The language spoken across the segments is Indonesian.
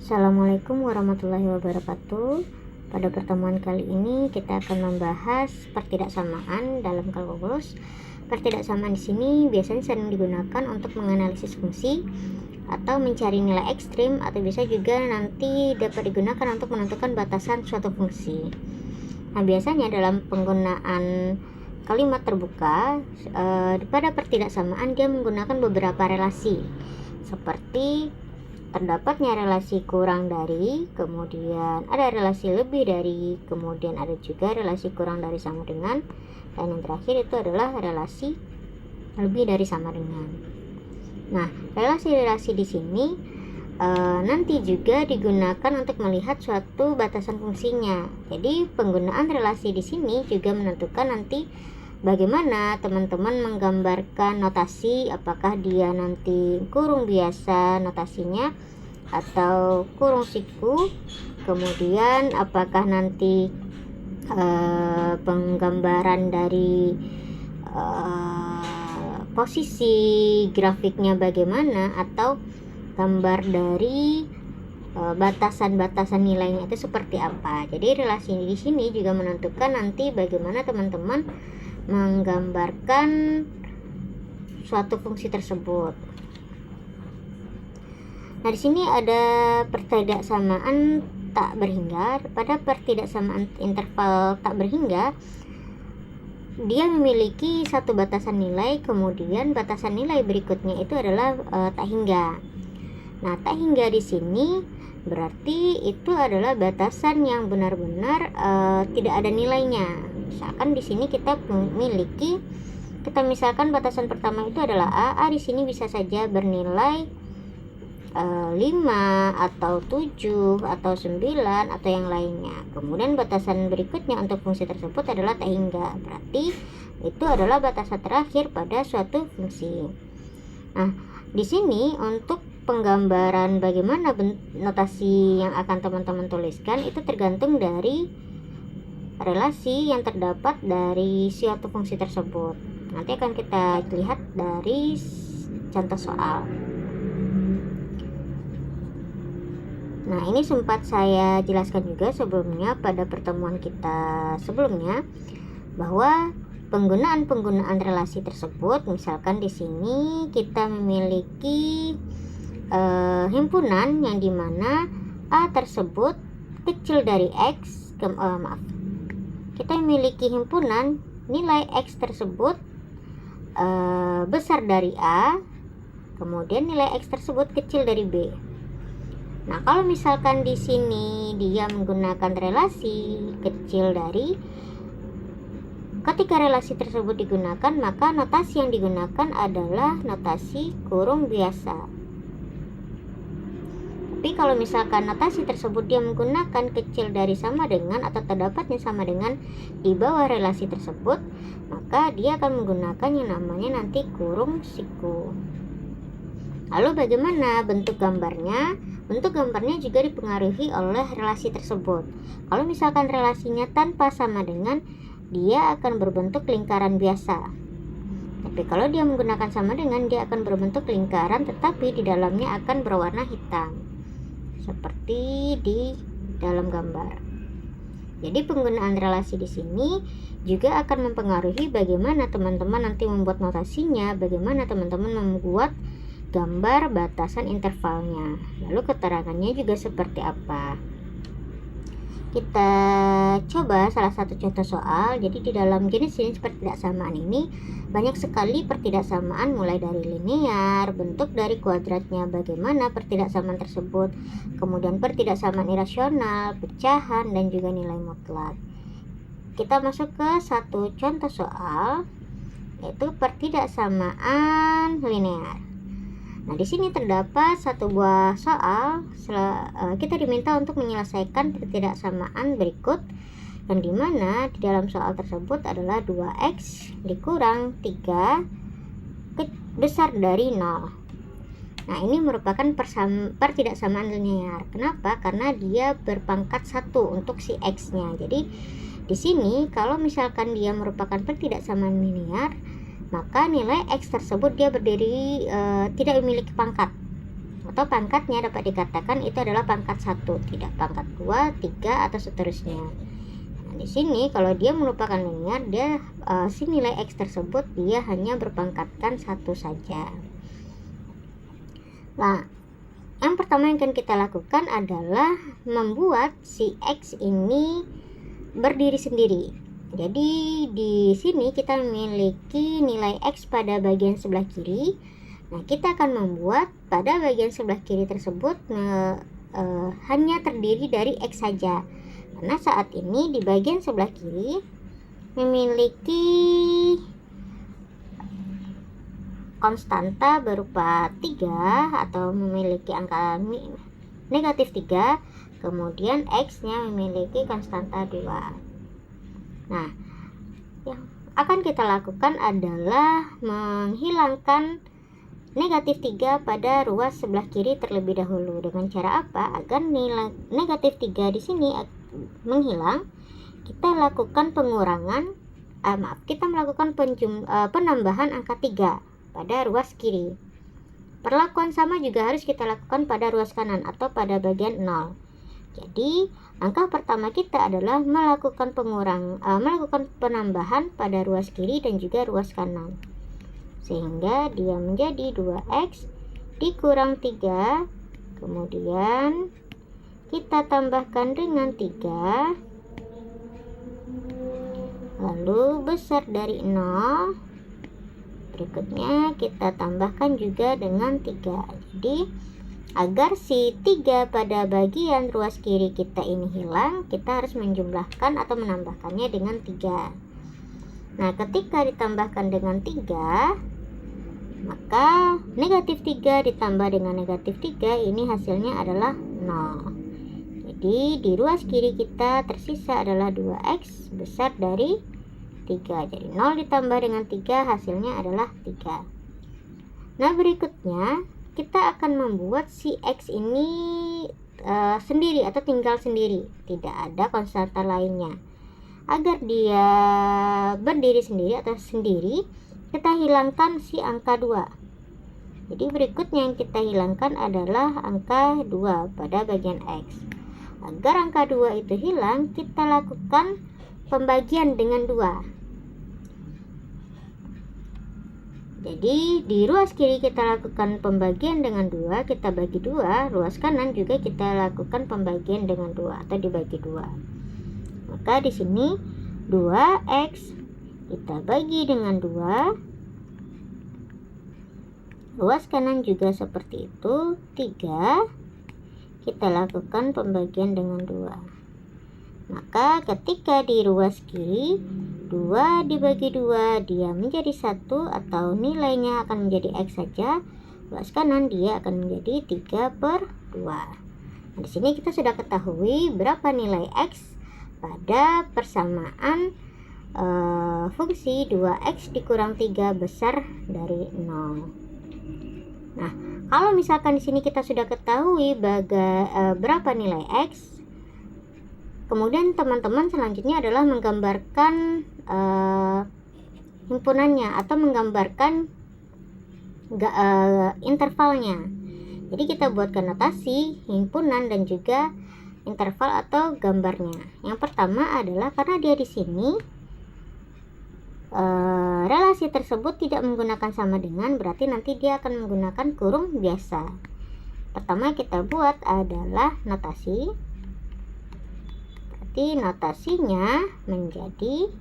Assalamualaikum warahmatullahi wabarakatuh. Pada pertemuan kali ini kita akan membahas pertidaksamaan dalam kalkulus. Pertidaksamaan di sini biasanya sering digunakan untuk menganalisis fungsi atau mencari nilai ekstrim, atau bisa juga nanti dapat digunakan untuk menentukan batasan suatu fungsi. Nah, biasanya dalam penggunaan kalimat terbuka pada pertidaksamaan dia menggunakan beberapa relasi, seperti terdapatnya relasi kurang dari, kemudian ada relasi lebih dari, kemudian ada juga relasi kurang dari sama dengan, dan yang terakhir itu adalah relasi lebih dari sama dengan. Nah, relasi-relasi di sini nanti juga digunakan untuk melihat suatu batasan fungsinya. Jadi penggunaan relasi di sini juga menentukan nanti bagaimana teman-teman menggambarkan notasi, apakah dia nanti kurung biasa notasinya atau kurung siku, kemudian apakah nanti penggambaran dari posisi grafiknya bagaimana, atau gambar dari batasan-batasan nilainya itu seperti apa. Jadi relasi di sini juga menentukan nanti bagaimana teman-teman menggambarkan suatu fungsi tersebut. Nah, di sini ada pertidaksamaan tak berhingga. Pada pertidaksamaan interval tak berhingga, dia memiliki satu batasan nilai, kemudian batasan nilai berikutnya itu adalah tak hingga. Nah, tak hingga di sini berarti itu adalah batasan yang benar-benar tidak ada nilainya. Misalkan di sini kita misalkan batasan pertama itu adalah A di sini bisa saja bernilai 5 atau 7 atau 9 atau yang lainnya. Kemudian batasan berikutnya untuk fungsi tersebut adalah tak hingga. Berarti itu adalah batasan terakhir pada suatu fungsi. Nah, di sini untuk penggambaran bagaimana notasi yang akan teman-teman tuliskan itu tergantung dari relasi yang terdapat dari suatu fungsi tersebut. Nanti akan kita lihat dari contoh soal. Nah, ini sempat saya jelaskan juga sebelumnya pada pertemuan kita sebelumnya, bahwa penggunaan relasi tersebut, misalkan di sini kita memiliki himpunan yang dimana A tersebut kecil dari X, kita memiliki himpunan nilai X tersebut besar dari A, kemudian nilai X tersebut kecil dari B. Nah, kalau misalkan di sini dia menggunakan relasi kecil dari, ketika relasi tersebut digunakan, maka notasi yang digunakan adalah notasi kurung biasa. Tapi kalau misalkan notasi tersebut dia menggunakan kecil dari sama dengan atau terdapatnya sama dengan di bawah relasi tersebut, maka dia akan menggunakan yang namanya nanti kurung siku. Lalu bagaimana bentuk gambarnya? Bentuk gambarnya juga dipengaruhi oleh relasi tersebut. Kalau misalkan relasinya tanpa sama dengan, dia akan berbentuk lingkaran biasa. Tapi kalau dia menggunakan sama dengan, dia akan berbentuk lingkaran tetapi di dalamnya akan berwarna hitam, seperti di dalam gambar. Jadi penggunaan relasi di sini juga akan mempengaruhi bagaimana teman-teman nanti membuat notasinya, bagaimana teman-teman membuat gambar batasan intervalnya, lalu keterangannya juga seperti apa. Kita coba salah satu contoh soal. Jadi di dalam jenis-jenis pertidaksamaan ini banyak sekali pertidaksamaan, mulai dari linear, bentuk dari kuadratnya, bagaimana pertidaksamaan tersebut, kemudian pertidaksamaan irasional, pecahan, dan juga nilai mutlak. Kita masuk ke satu contoh soal, yaitu pertidaksamaan linear. Nah, di sini terdapat satu buah soal. Kita diminta untuk menyelesaikan pertidaksamaan berikut, yang dimana di dalam soal tersebut adalah 2x dikurang 3 besar dari 0. Nah, ini merupakan pertidaksamaan linear. Kenapa? Karena dia berpangkat 1 untuk si x-nya. Jadi di sini kalau misalkan dia merupakan pertidaksamaan linear, maka nilai X tersebut dia berdiri tidak memiliki pangkat. atau pangkatnya dapat dikatakan itu adalah pangkat 1, tidak pangkat 2, 3 atau seterusnya. Nah, di sini kalau dia merupakan linear, dia si nilai X tersebut dia hanya berpangkatkan 1 saja. Nah, yang pertama yang akan kita lakukan adalah membuat si X ini berdiri sendiri. Jadi di sini kita memiliki nilai X pada bagian sebelah kiri. Nah, kita akan membuat pada bagian sebelah kiri tersebut hanya terdiri dari X saja. Karena saat ini di bagian sebelah kiri memiliki konstanta berupa 3 atau memiliki angka negatif 3, kemudian X nya memiliki konstanta 2. Nah, yang akan kita lakukan adalah menghilangkan negatif 3 pada ruas sebelah kiri terlebih dahulu. Dengan cara apa? Agar nilai negatif 3 di sini menghilang, kita lakukan kita melakukan penambahan angka 3 pada ruas kiri. Perlakuan sama juga harus kita lakukan pada ruas kanan atau pada bagian 0. Jadi, langkah pertama kita adalah melakukan penambahan pada ruas kiri dan juga ruas kanan. Sehingga dia menjadi 2X dikurang 3, kemudian kita tambahkan dengan 3, lalu besar dari 0, berikutnya kita tambahkan juga dengan 3. Jadi agar si 3 pada bagian ruas kiri kita ini hilang, kita harus menjumlahkan atau menambahkannya dengan 3. Nah, ketika ditambahkan dengan 3, maka negatif 3 ditambah dengan negatif 3 ini hasilnya adalah 0. Jadi di ruas kiri kita tersisa adalah 2X besar dari 3. Jadi 0 ditambah dengan 3 hasilnya adalah 3. Nah, berikutnya kita akan membuat si X ini sendiri atau tinggal sendiri, tidak ada konstanta lainnya. Agar dia berdiri sendiri atau sendiri, kita hilangkan si angka 2. Jadi berikutnya yang kita hilangkan adalah angka 2 pada bagian X. Agar angka 2 itu hilang, kita lakukan pembagian dengan 2. Jadi di ruas kiri kita lakukan pembagian dengan 2, kita bagi 2, ruas kanan juga kita lakukan pembagian dengan 2 atau dibagi 2. Maka di sini 2X kita bagi dengan 2, ruas kanan juga seperti itu, 3 kita lakukan pembagian dengan 2. Maka ketika di ruas kiri 2 dibagi 2 dia menjadi 1 atau nilainya akan menjadi X saja, ruas kanan dia akan menjadi 3/2. Nah, di sini kita sudah ketahui berapa nilai X pada persamaan fungsi 2X dikurang 3 besar dari 0. Nah, kalau misalkan di sini kita sudah ketahui berapa nilai X, kemudian teman-teman selanjutnya adalah menggambarkan himpunannya atau menggambarkan intervalnya. Jadi kita buatkan notasi himpunan dan juga interval atau gambarnya. Yang pertama adalah karena dia di sini relasi tersebut tidak menggunakan sama dengan, berarti nanti dia akan menggunakan kurung biasa. Pertama kita buat adalah notasi. Berarti notasinya menjadi,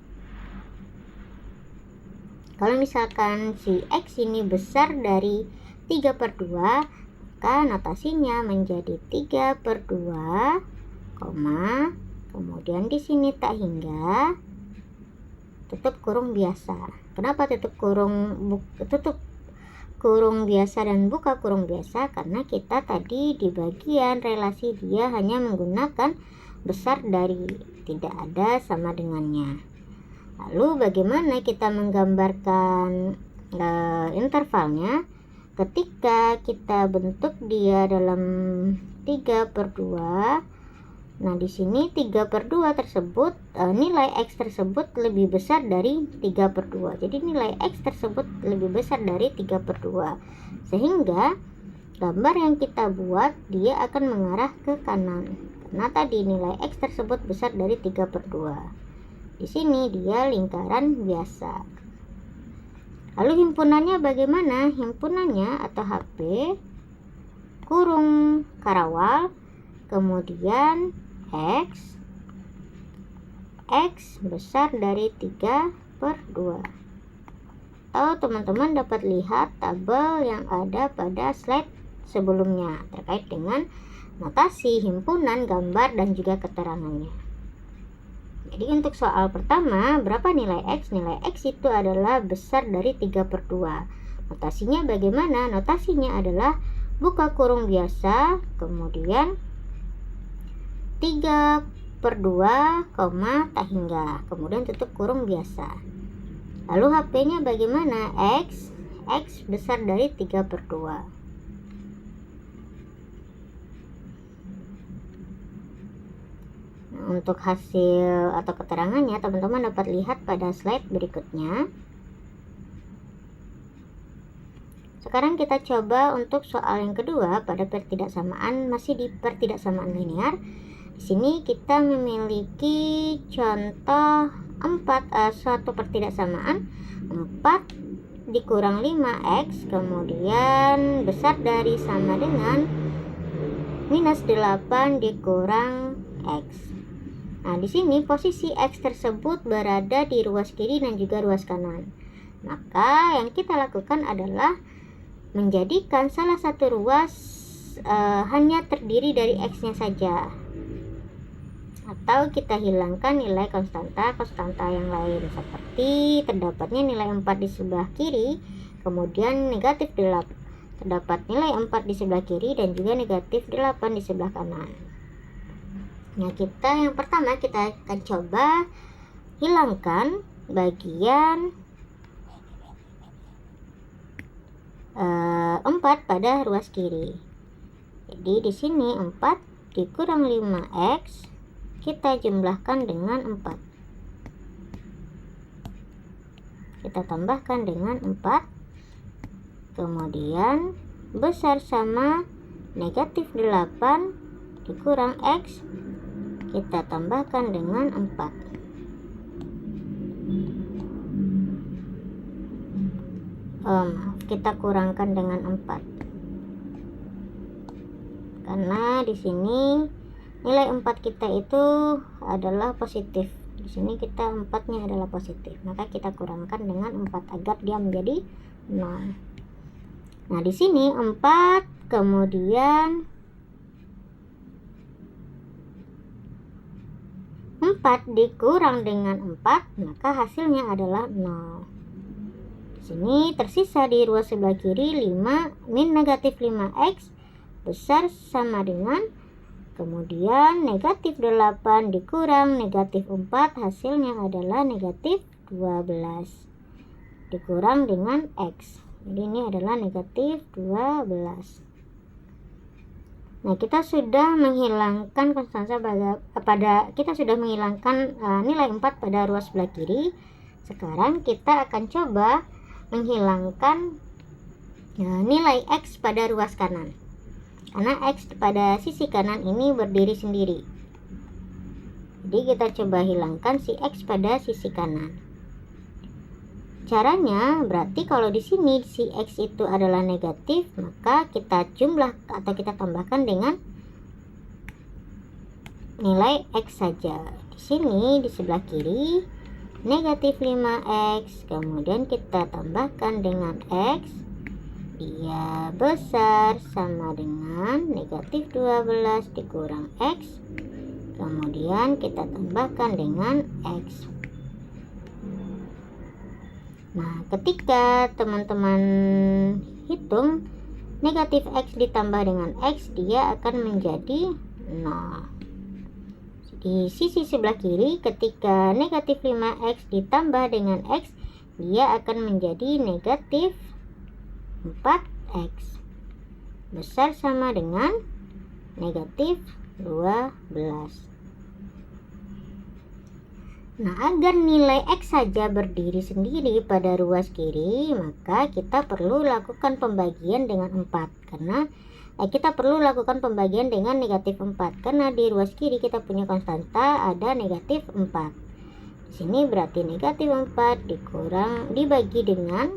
kalau misalkan si X ini besar dari 3/2, maka notasinya menjadi 3/2, kemudian di sini tak hingga, tutup kurung biasa. Kenapa tutup kurung biasa dan buka kurung biasa? Karena kita tadi di bagian relasi dia hanya menggunakan besar dari, tidak ada sama dengannya. Lalu bagaimana kita menggambarkan intervalnya? Ketika kita bentuk dia dalam 3/2, nah di sini 3/2 tersebut nilai X tersebut lebih besar dari 3/2. Jadi nilai X tersebut lebih besar dari 3/2. Sehingga gambar yang kita buat dia akan mengarah ke kanan karena tadi nilai X tersebut besar dari 3/2. Di sini dia lingkaran biasa. Lalu himpunannya bagaimana? Himpunannya atau HP kurung karawal, kemudian X besar dari 3/2. Atau teman-teman dapat lihat tabel yang ada pada slide sebelumnya terkait dengan notasi himpunan gambar dan juga keterangannya. Jadi untuk soal pertama, berapa nilai X? Nilai X itu adalah besar dari 3/2. Notasinya bagaimana? Notasinya adalah buka kurung biasa, kemudian 3/2, tak hingga, kemudian tutup kurung biasa. Lalu HP-nya bagaimana? X besar dari 3/2. Untuk hasil atau keterangannya teman-teman dapat lihat pada slide berikutnya. Sekarang kita coba untuk soal yang kedua pada pertidaksamaan, masih di pertidaksamaan linear. Di sini kita memiliki contoh suatu pertidaksamaan 4 dikurang 5X kemudian besar dari sama dengan minus 8 dikurang X. Nah, di sini posisi X tersebut berada di ruas kiri dan juga ruas kanan. Maka yang kita lakukan adalah menjadikan salah satu ruas hanya terdiri dari X-nya saja. Atau kita hilangkan nilai konstanta yang lain, seperti terdapatnya nilai 4 di sebelah kiri, kemudian negatif 8. Terdapat nilai 4 di sebelah kiri dan juga negatif 8 di sebelah kanan. Nah, yang pertama kita akan coba hilangkan bagian 4 pada ruas kiri. Jadi di sini 4 dikurang 5X kita jumlahkan dengan 4. Kita tambahkan dengan 4. Kemudian besar sama negatif 8 dikurang X kita tambahkan dengan 4. Kita kurangkan dengan 4 karena di sini nilai 4 kita itu adalah positif. Di sini kita 4-nya adalah positif, maka kita kurangkan dengan 4 agar dia menjadi 0. Nah, di sini 4 kemudian 4 dikurang dengan 4, maka hasilnya adalah 0. Di sini tersisa di ruas sebelah kiri 5 min negatif 5X besar sama dengan kemudian negatif 8 dikurang negatif 4, hasilnya adalah negatif 12 dikurang dengan X. Jadi ini adalah negatif 12. Nah, kita sudah menghilangkan konstanta kita sudah menghilangkan nilai 4 pada ruas sebelah kiri. Sekarang kita akan coba menghilangkan nilai X pada ruas kanan. Karena X pada sisi kanan ini berdiri sendiri. Jadi kita coba hilangkan si X pada sisi kanan. Caranya berarti kalau di sini si X itu adalah negatif, maka kita jumlah atau kita tambahkan dengan nilai X saja. Di sini di sebelah kiri negatif 5X, kemudian kita tambahkan dengan X, dia besar sama dengan negatif 12 dikurang X, kemudian kita tambahkan dengan X. Nah, ketika teman-teman hitung negatif X ditambah dengan X, dia akan menjadi 0. Di sisi sebelah kiri, ketika negatif 5X ditambah dengan X, dia akan menjadi negatif 4X besar sama dengan negatif 12. Nah, agar nilai X saja berdiri sendiri pada ruas kiri, maka kita perlu lakukan pembagian dengan 4. Karena kita perlu lakukan pembagian dengan negatif 4. Karena di ruas kiri kita punya konstanta ada negatif 4. Di sini berarti negatif 4 dibagi dengan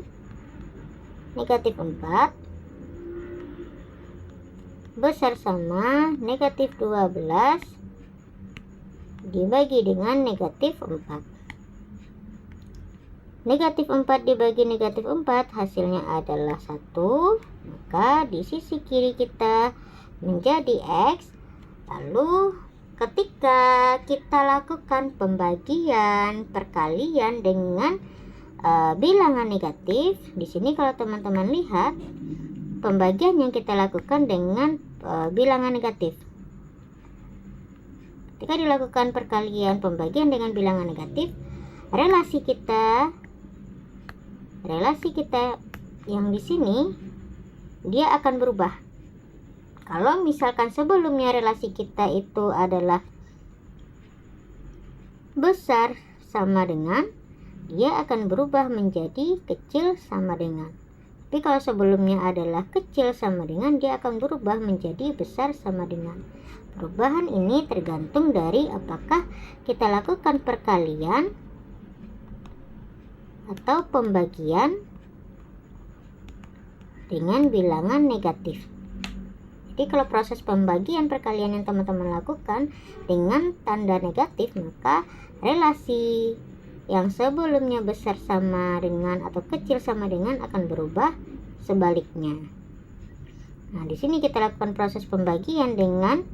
negatif 4 besar sama negatif 12 dibagi dengan negatif 4. Negatif 4 dibagi negatif 4 hasilnya adalah 1. Maka di sisi kiri kita menjadi X. Lalu ketika kita lakukan pembagian perkalian dengan bilangan negatif, di sini kalau teman-teman lihat pembagian yang kita lakukan dengan bilangan negatif. Ketika dilakukan perkalian pembagian dengan bilangan negatif, relasi kita yang di sini dia akan berubah. Kalau misalkan sebelumnya relasi kita itu adalah besar sama dengan, dia akan berubah menjadi kecil sama dengan. Tapi kalau sebelumnya adalah kecil sama dengan, dia akan berubah menjadi besar sama dengan. Perubahan ini tergantung dari apakah kita lakukan perkalian atau pembagian dengan bilangan negatif. Jadi kalau proses pembagian perkalian yang teman-teman lakukan dengan tanda negatif, maka relasi yang sebelumnya besar sama dengan atau kecil sama dengan akan berubah sebaliknya. Nah, di sini kita lakukan proses pembagian dengan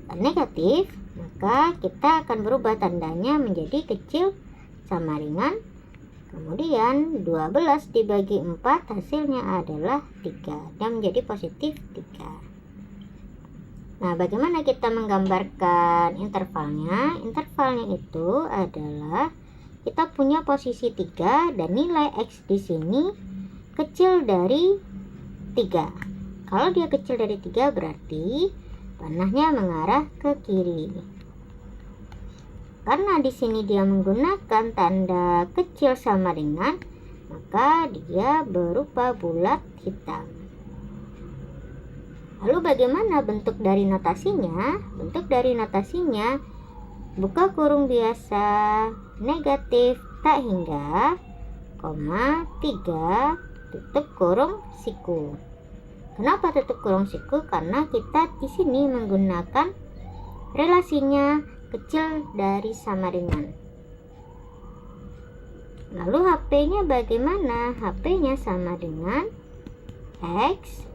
negatif, maka kita akan berubah tandanya menjadi kecil sama dengan, kemudian 12 dibagi 4 hasilnya adalah 3 dan menjadi positif 3. Nah, bagaimana kita menggambarkan intervalnya? Intervalnya itu adalah kita punya posisi 3 dan nilai X di sini kecil dari 3. Kalau dia kecil dari 3 berarti panahnya mengarah ke kiri. Karena di sini dia menggunakan tanda kecil sama dengan, maka dia berupa bulat hitam. Lalu bagaimana bentuk dari notasinya? Bentuk dari notasinya buka kurung biasa negatif tak hingga, 3 tutup kurung siku. Kenapa tutup kurung siku? Karena kita di sini menggunakan relasinya kecil dari sama dengan. Lalu HP-nya bagaimana? HP-nya sama dengan X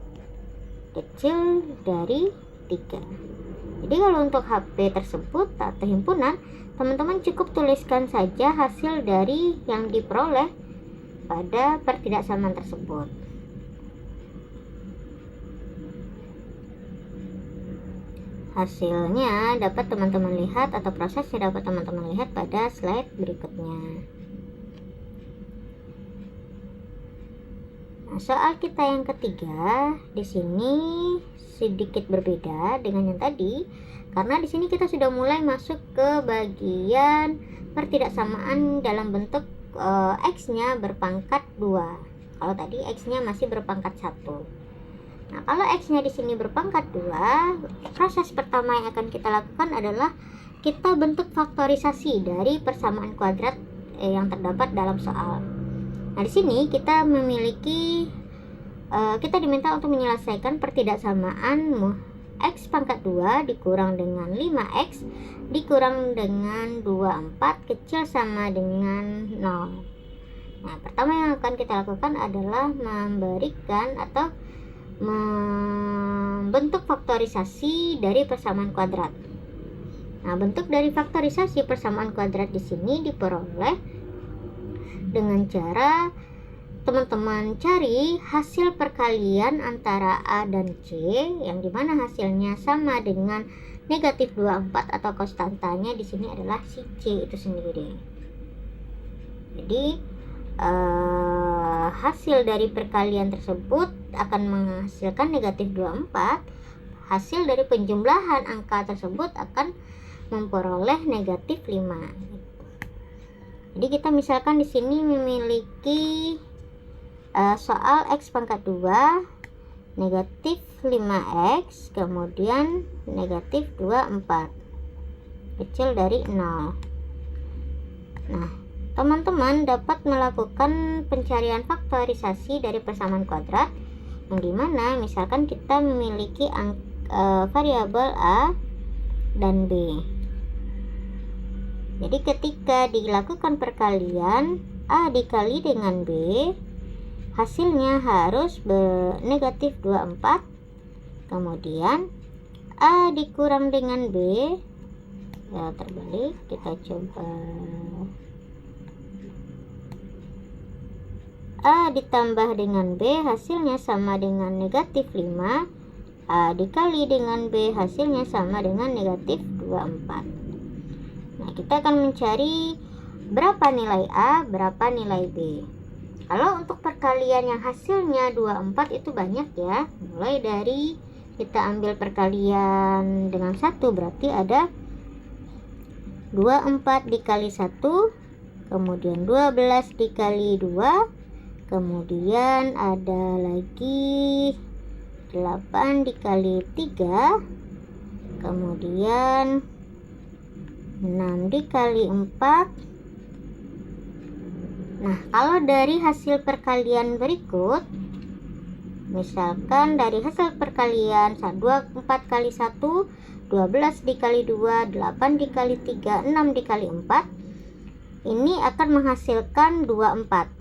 kecil dari 3. Jadi kalau untuk HP tersebut atau himpunan, teman-teman cukup tuliskan saja hasil dari yang diperoleh pada pertidaksamaan tersebut. Hasilnya dapat teman-teman lihat atau prosesnya dapat teman-teman lihat pada slide berikutnya. Nah, soal kita yang ketiga di sini sedikit berbeda dengan yang tadi, karena di sini kita sudah mulai masuk ke bagian pertidaksamaan dalam bentuk X-nya berpangkat 2. Kalau tadi X-nya masih berpangkat 1. Nah, kalau X-nya di sini berpangkat 2, proses pertama yang akan kita lakukan adalah kita bentuk faktorisasi dari persamaan kuadrat yang terdapat dalam soal. Nah, di sini kita memiliki kita diminta untuk menyelesaikan pertidaksamaan X pangkat 2 dikurang dengan 5X dikurang dengan 24 kecil sama dengan 0. Nah, pertama yang akan kita lakukan adalah memberikan atau membentuk faktorisasi dari persamaan kuadrat. Nah, bentuk dari faktorisasi persamaan kuadrat di sini diperoleh dengan cara teman-teman cari hasil perkalian antara A dan C, yang dimana hasilnya sama dengan negatif 24 atau konstantanya di sini adalah si C itu sendiri. Jadi hasil dari perkalian tersebut akan menghasilkan negatif 24. Hasil dari penjumlahan angka tersebut akan memperoleh negatif 5. Jadi kita misalkan di sini memiliki soal X pangkat 2 negatif 5X kemudian negatif 24 kecil dari 0. Nah, teman-teman dapat melakukan pencarian faktorisasi dari persamaan kuadrat yang dimana misalkan kita memiliki variabel A dan B. Jadi ketika dilakukan perkalian A dikali dengan B, hasilnya harus negatif 24. Kemudian A dikurang dengan B, ya terbalik, kita coba A ditambah dengan B hasilnya sama dengan negatif 5. A dikali dengan B hasilnya sama dengan negatif 24. Nah, kita akan mencari berapa nilai A, berapa nilai B. Kalau untuk perkalian yang hasilnya 24 itu banyak ya. Mulai dari kita ambil perkalian dengan 1 berarti ada 24 dikali 1, kemudian 12 dikali 2, kemudian ada lagi 8 dikali 3, kemudian 6 dikali 4. Nah, kalau dari hasil perkalian berikut, misalkan dari hasil perkalian 4 kali 1, 12 dikali 2, 8 dikali 3, 6 dikali 4, ini akan menghasilkan 24.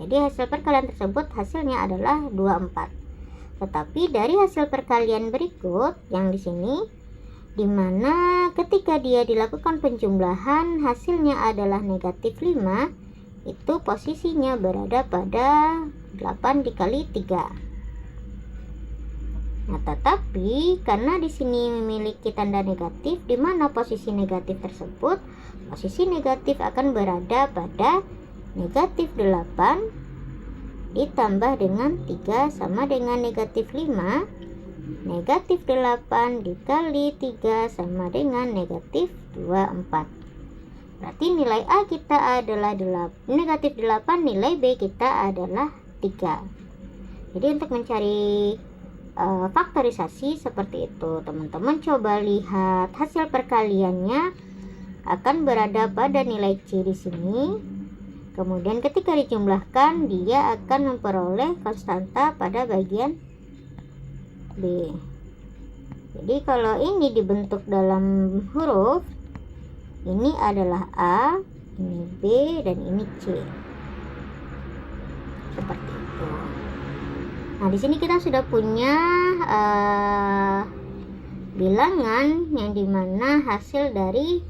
Jadi hasil perkalian tersebut hasilnya adalah 24. Tetapi dari hasil perkalian berikut yang di sini, dimana ketika dia dilakukan penjumlahan hasilnya adalah negatif 5, itu posisinya berada pada 8 dikali 3. Nah, tetapi karena di sini memiliki tanda negatif, di mana posisi negatif tersebut, posisi negatif akan berada pada negatif 8 ditambah dengan 3 sama dengan negatif 5. Negatif 8 dikali 3 sama dengan negatif 24. Berarti nilai A kita adalah negatif 8, nilai B kita adalah 3. Jadi untuk mencari faktorisasi seperti itu, teman-teman coba lihat hasil perkaliannya akan berada pada nilai C di sini. Kemudian ketika dijumlahkan dia akan memperoleh konstanta pada bagian B. Jadi kalau ini dibentuk dalam huruf, ini adalah A, ini B, dan ini C. Seperti itu. Nah, di sini kita sudah punya bilangan yang dimana hasil dari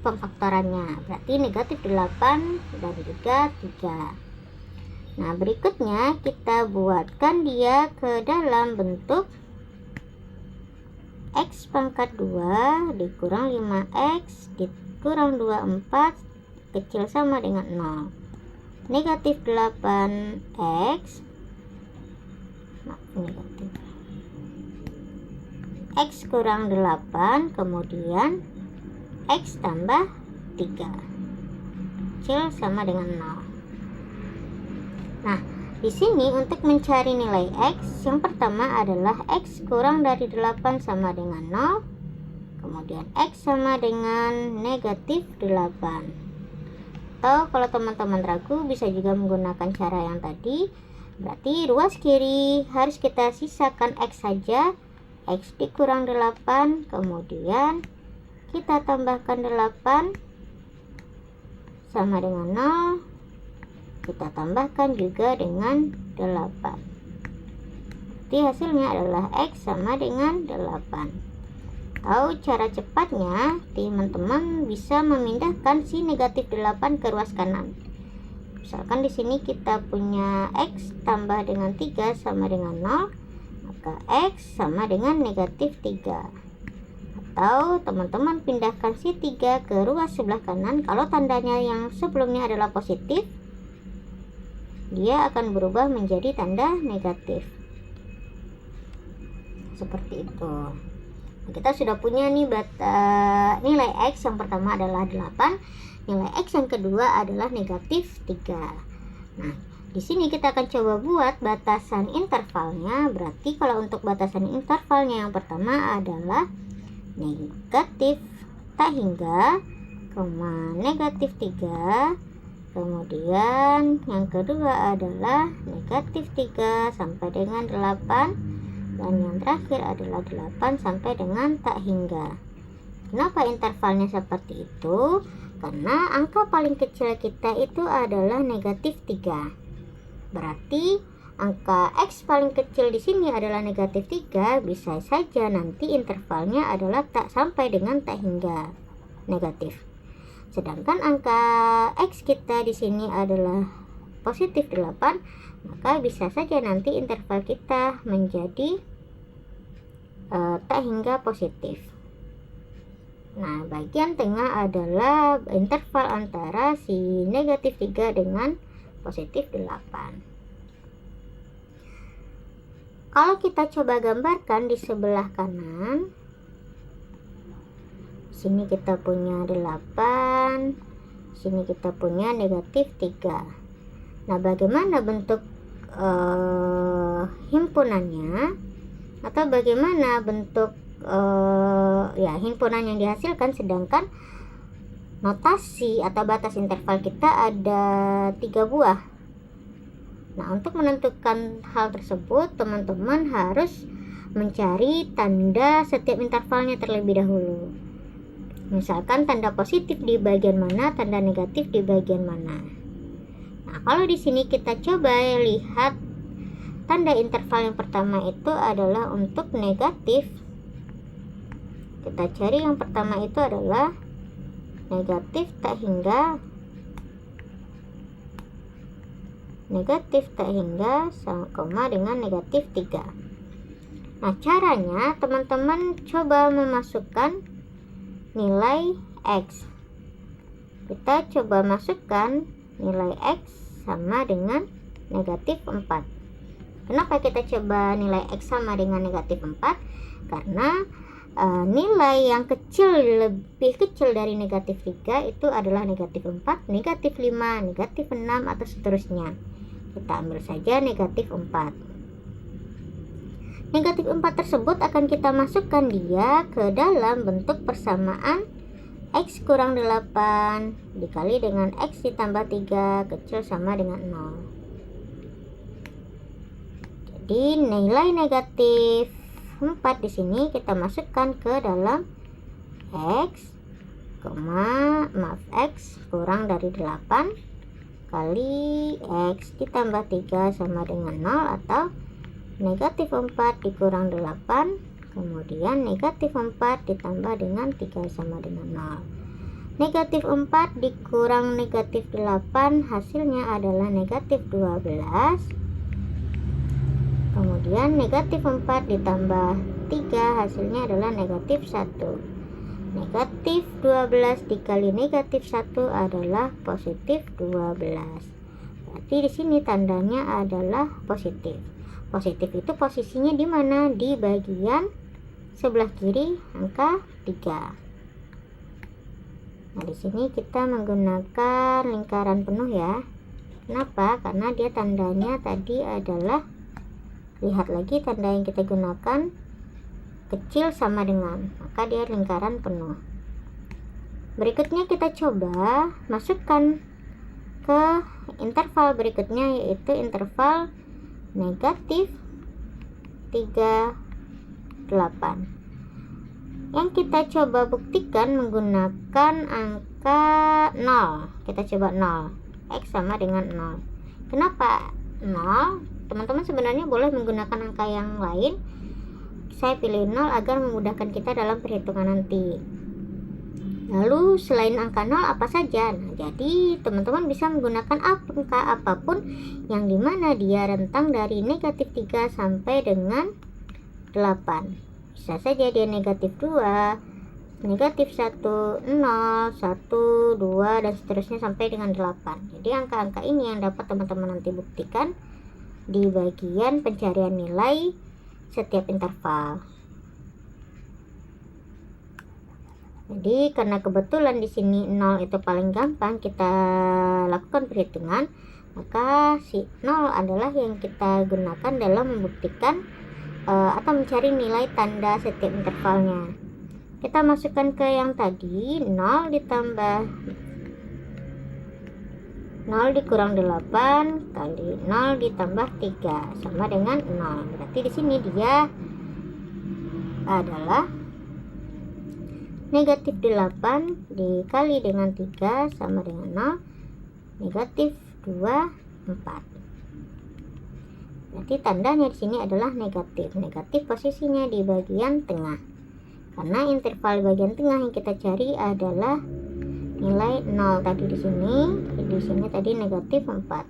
pemfaktorannya. Berarti negatif 8 dan juga 3. Nah, berikutnya kita buatkan dia ke dalam bentuk X pangkat 2 dikurang 5X dikurang 24 kecil sama dengan 0. Negatif 8X negatif X kurang 8 kemudian X tambah 3 kecil sama dengan 0. Nah, di sini untuk mencari nilai X, yang pertama adalah X kurang dari 8 sama dengan 0. Kemudian X sama dengan negatif 8. Atau kalau teman-teman ragu bisa juga menggunakan cara yang tadi. Berarti ruas kiri harus kita sisakan X saja. X dikurang 8, kemudian kita tambahkan 8 sama dengan 0. Kita tambahkan juga dengan 8. Jadi hasilnya adalah X sama dengan 8. Atau cara cepatnya, teman-teman bisa memindahkan si negatif 8 ke ruas kanan. Misalkan di sini kita punya X tambah dengan 3 sama dengan 0, maka X sama dengan negatif 3. Atau teman-teman pindahkan si 3 ke ruas sebelah kanan. Kalau tandanya yang sebelumnya adalah positif, dia akan berubah menjadi tanda negatif. Seperti itu. Kita sudah punya nih nilai X yang pertama adalah 8, nilai X yang kedua adalah negatif 3. Nah, di sini kita akan coba buat batasan intervalnya. Berarti kalau untuk batasan intervalnya yang pertama adalah negatif tak hingga, negatif 3. Kemudian yang kedua adalah negatif 3 sampai dengan 8. Dan yang terakhir adalah 8 sampai dengan tak hingga. Kenapa intervalnya seperti itu? Karena angka paling kecil kita itu adalah negatif 3. Berarti angka X paling kecil di sini adalah negatif 3. Bisa saja nanti intervalnya adalah tak sampai dengan tak hingga negatif. Sedangkan angka X kita di sini adalah positif 8, maka bisa saja nanti interval kita menjadi tak hingga positif. Nah, bagian tengah adalah interval antara si negatif 3 dengan positif 8. Kalau kita coba gambarkan di sebelah kanan, sini kita punya 8, sini kita punya negatif 3. Nah, bagaimana bentuk himpunannya, atau bagaimana bentuk himpunan yang dihasilkan, sedangkan notasi atau batas interval kita ada 3 buah. Nah, untuk menentukan hal tersebut, teman-teman harus mencari tanda setiap intervalnya terlebih dahulu. Misalkan tanda positif di bagian mana, tanda negatif di bagian mana. Nah, kalau di sini kita coba lihat tanda interval yang pertama itu adalah untuk negatif. Kita cari yang pertama itu adalah negatif tak hingga, sama dengan negatif 3. Nah, caranya teman-teman coba memasukkan nilai X. Kita coba masukkan nilai X sama dengan negatif 4. Kenapa kita coba nilai X sama dengan negatif 4? Karena nilai yang lebih kecil dari negatif 3 itu adalah negatif 4, negatif 5, negatif 6, atau seterusnya. Kita ambil saja negatif 4. Negatif 4 tersebut akan kita masukkan dia ke dalam bentuk persamaan X kurang 8 dikali dengan X ditambah 3 kecil sama dengan 0. Jadi nilai negatif 4 di sini kita masukkan ke dalam X kurang dari 8 kali X ditambah 3 sama dengan 0, atau negatif 4 dikurang 8, kemudian negatif 4 ditambah dengan 3 sama dengan 0. Negatif 4 dikurang negatif 8 hasilnya adalah negatif 12. Kemudian negatif 4 ditambah 3 hasilnya adalah negatif 1. Negatif 12 dikali negatif 1 adalah positif 12. Berarti di sini tandanya adalah positif. Positif itu posisinya di mana? Di bagian sebelah kiri angka 3. Nah, di sini kita menggunakan lingkaran penuh ya. Kenapa? Karena dia tandanya tadi adalah, lihat lagi tanda yang kita gunakan, kecil sama dengan, maka dia lingkaran penuh. Berikutnya kita coba masukkan ke interval berikutnya, yaitu interval negatif 3, 8. Yang kita coba buktikan menggunakan angka 0. Kita coba 0. X sama dengan 0. Kenapa 0? Teman-teman sebenarnya boleh menggunakan angka yang lain. Saya pilih 0 agar memudahkan kita dalam perhitungan nanti. Lalu selain angka 0 apa saja? Nah, jadi teman-teman bisa menggunakan angka apapun yang dimana dia rentang dari negatif 3 sampai dengan 8. Bisa saja dia negatif 2, negatif 1, 0, 1, 2, dan seterusnya sampai dengan 8. Jadi angka-angka ini yang dapat teman-teman nanti buktikan di bagian pencarian nilai setiap interval. Jadi karena kebetulan di sini 0 itu paling gampang kita lakukan perhitungan, maka si 0 adalah yang kita gunakan dalam membuktikan atau mencari nilai tanda setiap intervalnya. Kita masukkan ke yang tadi, 0 ditambah 0 dikurang 8 kali 0 ditambah 3 sama dengan 0. Berarti di sini dia adalah negatif 8 dikali dengan 3 sama dengan 0, negatif 2, 4. Berarti tandanya di sini adalah negatif. Negatif posisinya di bagian tengah. Karena interval bagian tengah yang kita cari adalah nilai 0 tadi di sini. Di sini tadi negatif 4.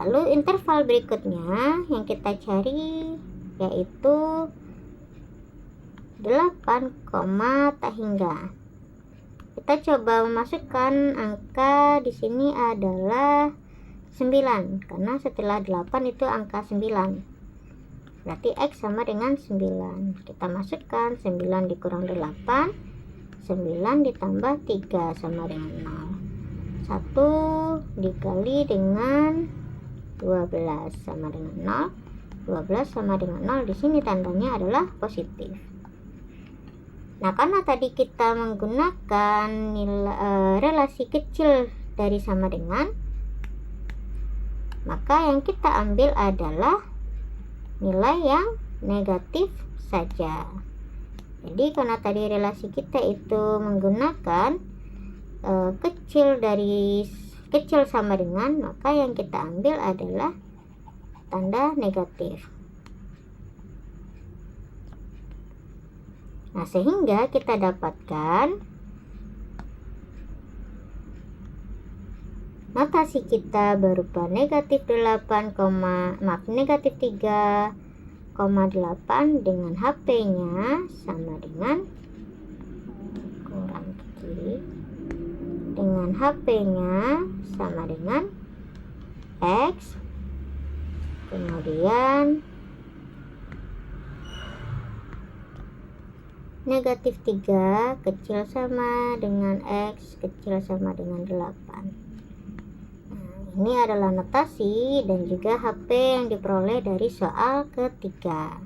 Lalu interval berikutnya yang kita cari yaitu 8, tak hingga. Kita coba memasukkan angka di sini adalah 9, karena setelah 8 itu angka 9. Berarti X sama dengan 9. Kita masukkan 9 dikurang 8, 9 ditambah 3 sama dengan 0. 1 dikali dengan 12 sama dengan 0. 12 sama dengan 0, di sini tandanya adalah positif. Nah, karena tadi kita menggunakan relasi kecil dari sama dengan, maka yang kita ambil adalah nilai yang negatif saja. Jadi karena tadi relasi kita itu menggunakan kecil sama dengan, maka yang kita ambil adalah tanda negatif. Nah, sehingga kita dapatkan notasi kita berupa negatif 3,8 dengan HP-nya sama dengan kurang ke kiri, dengan HP-nya sama dengan X, kemudian negatif 3 kecil sama dengan X kecil sama dengan 8. Nah, ini adalah notasi dan juga HP yang diperoleh dari soal ketiga.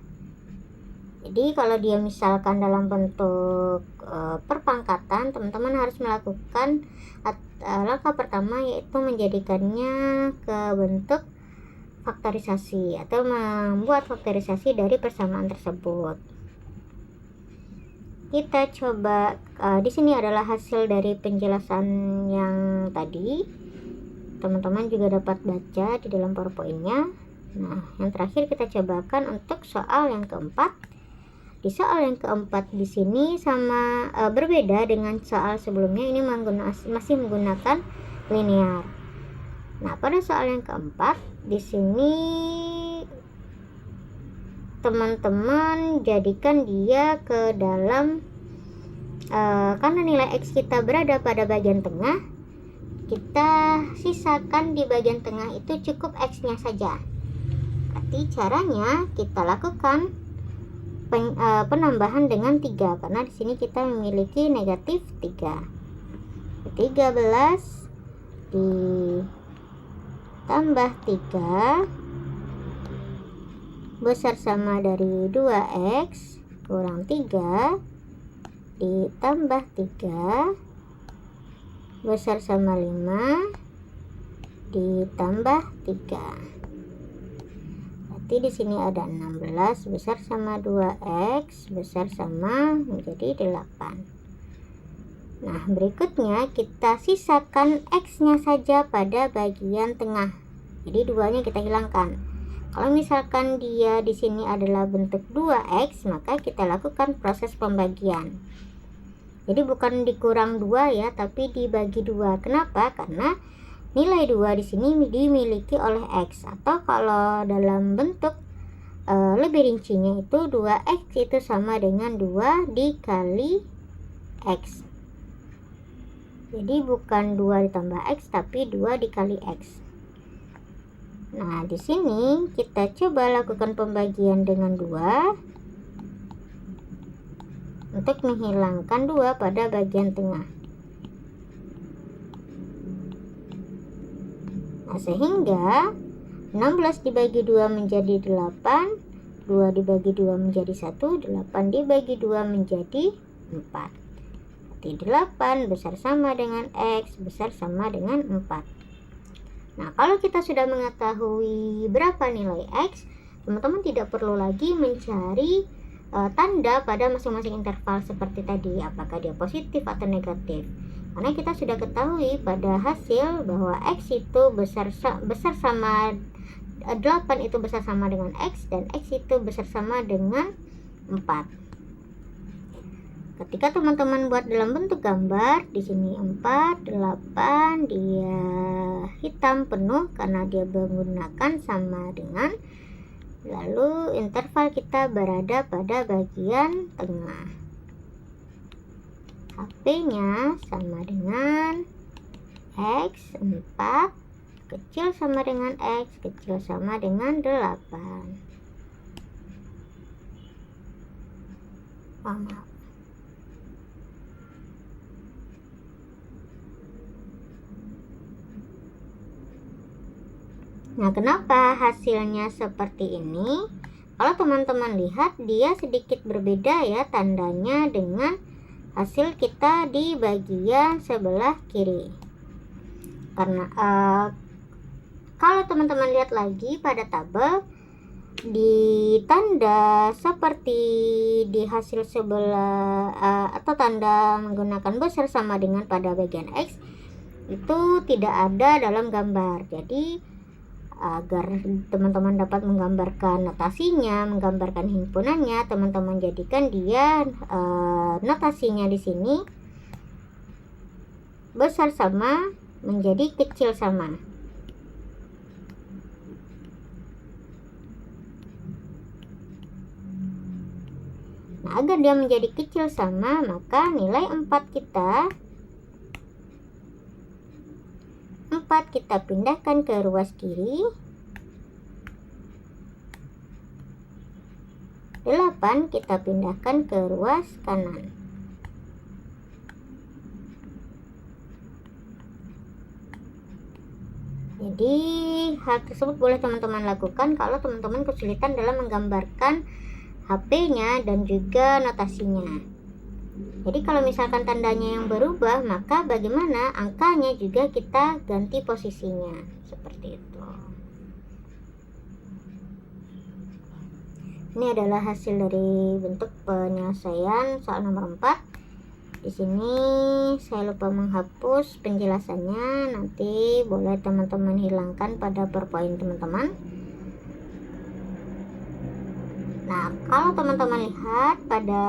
Jadi kalau dia misalkan dalam bentuk perpangkatan, teman-teman harus melakukan langkah pertama, yaitu menjadikannya ke bentuk faktorisasi atau membuat faktorisasi dari persamaan tersebut. Kita coba, di sini adalah hasil dari penjelasan yang tadi. Teman-teman juga dapat baca di dalam PowerPoint-nya. Nah, yang terakhir kita cobakan untuk soal yang keempat. Di soal yang keempat di sini sama berbeda dengan soal sebelumnya, ini masih menggunakan linear. Nah, pada soal yang keempat di sini teman-teman jadikan dia ke dalam karena nilai X kita berada pada bagian tengah, kita sisakan di bagian tengah itu cukup X nya saja. Berarti caranya kita lakukan penambahan dengan 3, karena di sini kita memiliki negatif 3. 13 ditambah 3 besar sama dari 2X kurang 3 ditambah 3 besar sama 5 ditambah 3. Berarti di sini ada 16 besar sama 2X besar sama menjadi 8. Nah, berikutnya kita sisakan X-nya saja pada bagian tengah. Jadi 2-nya kita hilangkan. Kalau misalkan dia di sini adalah bentuk 2X, maka kita lakukan proses pembagian. Jadi bukan dikurang 2 ya, tapi dibagi 2. Kenapa? Karena nilai 2 di sini dimiliki oleh X, atau kalau dalam bentuk lebih rincinya itu 2X itu sama dengan 2 dikali X. Jadi bukan 2 ditambah X, tapi 2 dikali X. Nah, di sini kita coba lakukan pembagian dengan 2. untuk menghilangkan 2 pada bagian tengah. Nah, sehingga 16 dibagi 2 menjadi 8, 2 dibagi 2 menjadi 1, 8 dibagi 2 menjadi 4. Berarti 8 besar sama dengan X besar sama dengan 4. Nah, kalau kita sudah mengetahui berapa nilai X, teman-teman tidak perlu lagi mencari tanda pada masing-masing interval seperti tadi, apakah dia positif atau negatif. Karena kita sudah ketahui pada hasil bahwa X itu besar sama 8 itu besar sama dengan X, dan X itu besar sama dengan 4. Ketika teman-teman buat dalam bentuk gambar, di sini 4, 8 dia hitam penuh karena dia menggunakan sama dengan, lalu interval kita berada pada bagian tengah. HP-nya sama dengan X 4, kecil sama dengan X, kecil sama dengan 8. Maaf. Nah, kenapa hasilnya seperti ini? Kalau teman-teman lihat, dia sedikit berbeda ya tandanya dengan hasil kita di bagian sebelah kiri. Karena kalau teman-teman lihat lagi pada tabel, di tanda seperti di hasil sebelah atau tanda menggunakan besar sama dengan pada bagian X itu tidak ada dalam gambar. Jadi agar teman-teman dapat menggambarkan notasinya, menggambarkan himpunannya, teman-teman jadikan dia notasinya di sini besar sama menjadi kecil sama. Nah, agar dia menjadi kecil sama, maka nilai 4 kita pindahkan ke ruas kiri, 8 kita pindahkan ke ruas kanan. Jadi hal tersebut boleh teman-teman lakukan kalau teman-teman kesulitan dalam menggambarkan HP-nya dan juga notasinya. Jadi kalau misalkan tandanya yang berubah, maka bagaimana angkanya juga kita ganti posisinya, seperti itu. Ini adalah hasil dari bentuk penyelesaian soal nomor 4. Di sini saya lupa menghapus penjelasannya, nanti boleh teman-teman hilangkan pada PowerPoint teman-teman. Nah, kalau teman-teman lihat pada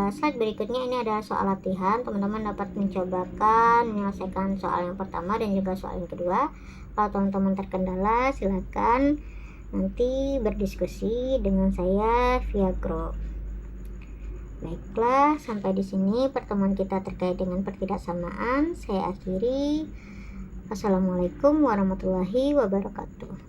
slide berikutnya, ini adalah soal latihan. Teman-teman dapat mencobakan menyelesaikan soal yang pertama dan juga soal yang kedua. Kalau teman-teman terkendala, silakan nanti berdiskusi dengan saya via grup. Baiklah, sampai di sini pertemuan kita terkait dengan pertidaksamaan. Saya akhiri. Assalamualaikum warahmatullahi wabarakatuh.